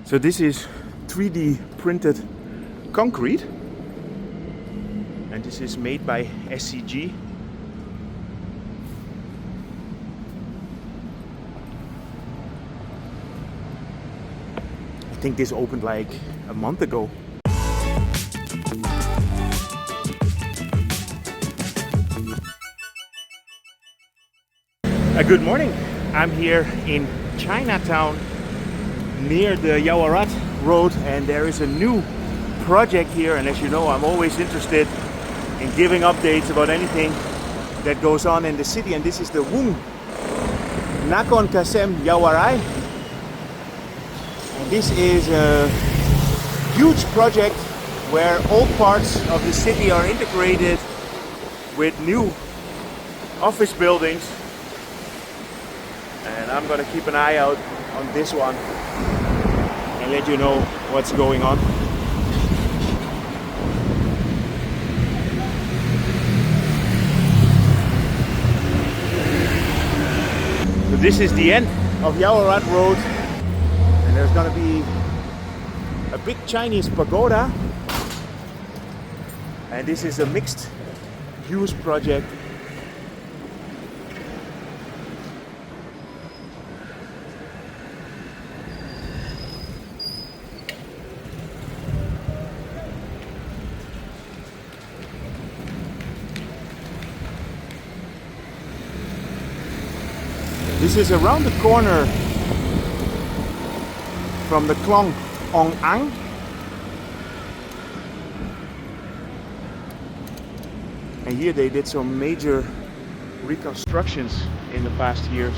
So this is 3D printed concrete, and this is made by SCG. I think this opened like a month ago. Good morning. I'm here in Chinatown near the Yaowaraj road, and there is a new project here, and as you know, I'm always interested in giving updates about anything that goes on in the city, and this is the Woeng Nakornkasem Yaowaraj. And this is a huge project where all parts of the city are integrated with new office buildings. And I'm gonna keep an eye out on this one and let you know what's going on. So this is the end of Yaowaraj Road, and there's gonna be a big Chinese pagoda, and this is a mixed use project. This is around the corner from the Klong Ong Ang. And here they did some major reconstructions in the past years.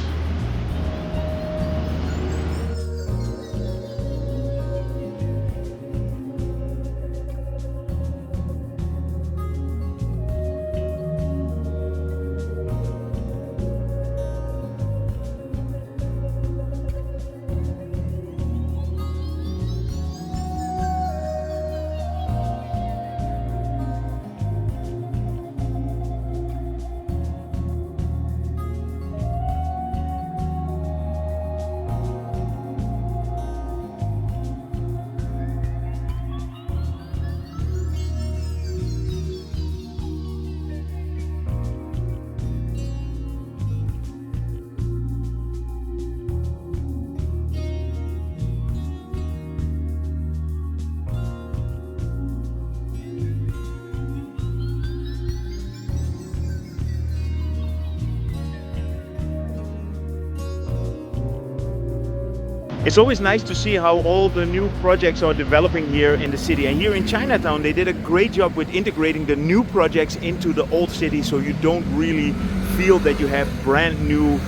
It's always nice to see how all the new projects are developing here in the city. And here in Chinatown, they did a great job with integrating the new projects into the old city, so you don't really feel that you have brand new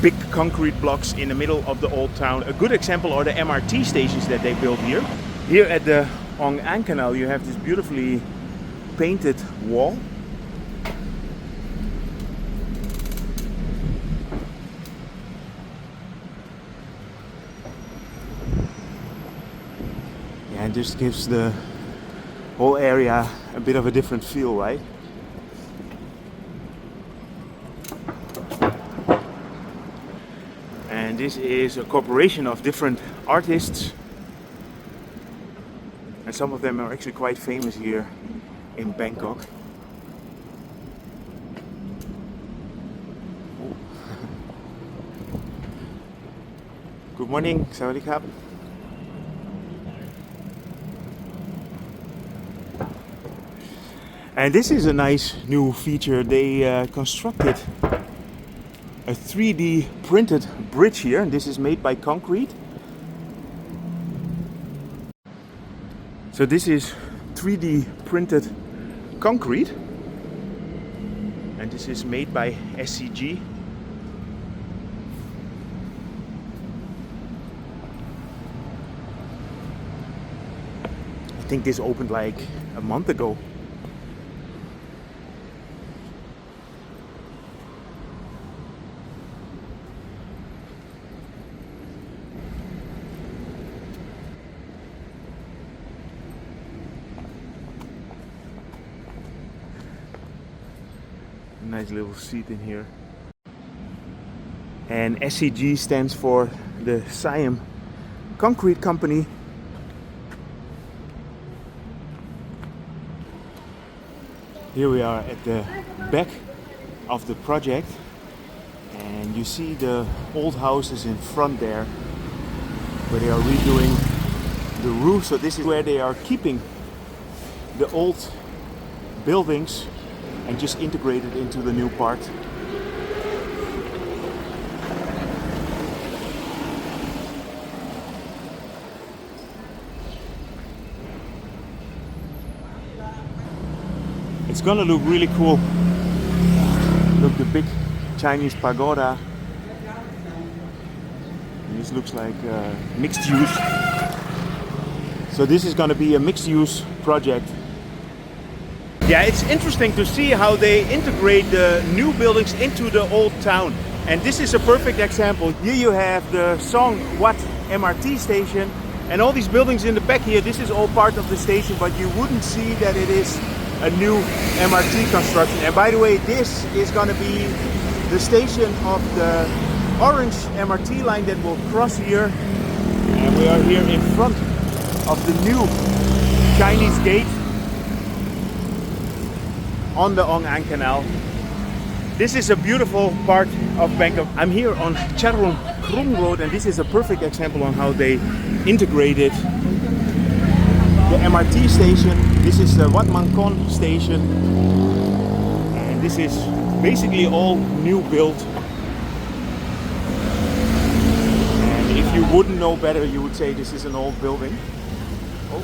big concrete blocks in the middle of the old town. A good example are the MRT stations that they built here. Here at the Ong Ang Canal, you have this beautifully painted wall. And this gives the whole area a bit of a different feel, right? And this is a cooperation of different artists, and some of them are actually quite famous here in Bangkok. Good morning, Sawadee. And this is a nice new feature. They constructed a 3D printed bridge here, and this is made by concrete. So this is 3D printed concrete, and this is made by SCG. I think this opened like a month ago. Nice little seat in here. And SCG stands for the Siam Concrete Company. Here we are at the back of the project, and you see the old houses in front there where they are redoing the roof. So this is where they are keeping the old buildings and just integrate it into the new part. It's gonna look really cool. Look, the big Chinese pagoda. And this looks like mixed use. So this is gonna be a mixed use project. Yeah, it's interesting to see how they integrate the new buildings into the old town. And this is a perfect example. Here you have the Song Wat MRT station and all these buildings in the back here. This is all part of the station, but you wouldn't see that it is a new MRT construction. And by the way, this is going to be the station of the orange MRT line that will cross here. And we are here in front of the new Chinese gate on the Ong Ang Canal. This is a beautiful part of Bangkok. I'm here on Charoen Krung Road, and this is a perfect example on how they integrated the MRT station. This is the Wat Mangkon station, and this is basically all new built. And if you wouldn't know better, you would say this is an old building. Oh.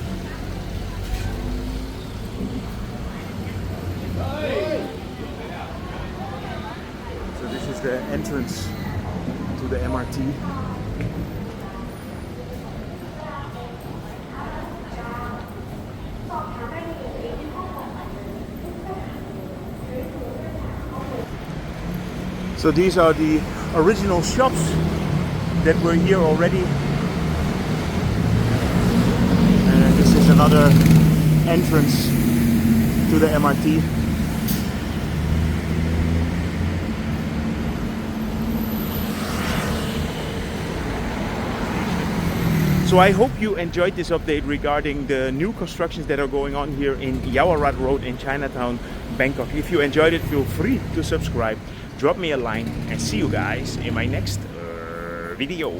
So this is the entrance to the MRT. So these are the original shops that were here already. And this is another entrance to the MRT. So I hope you enjoyed this update regarding the new constructions that are going on here in Yaowaraj Road in Chinatown, Bangkok. If you enjoyed it, feel free to subscribe, drop me a line, and see you guys in my next video.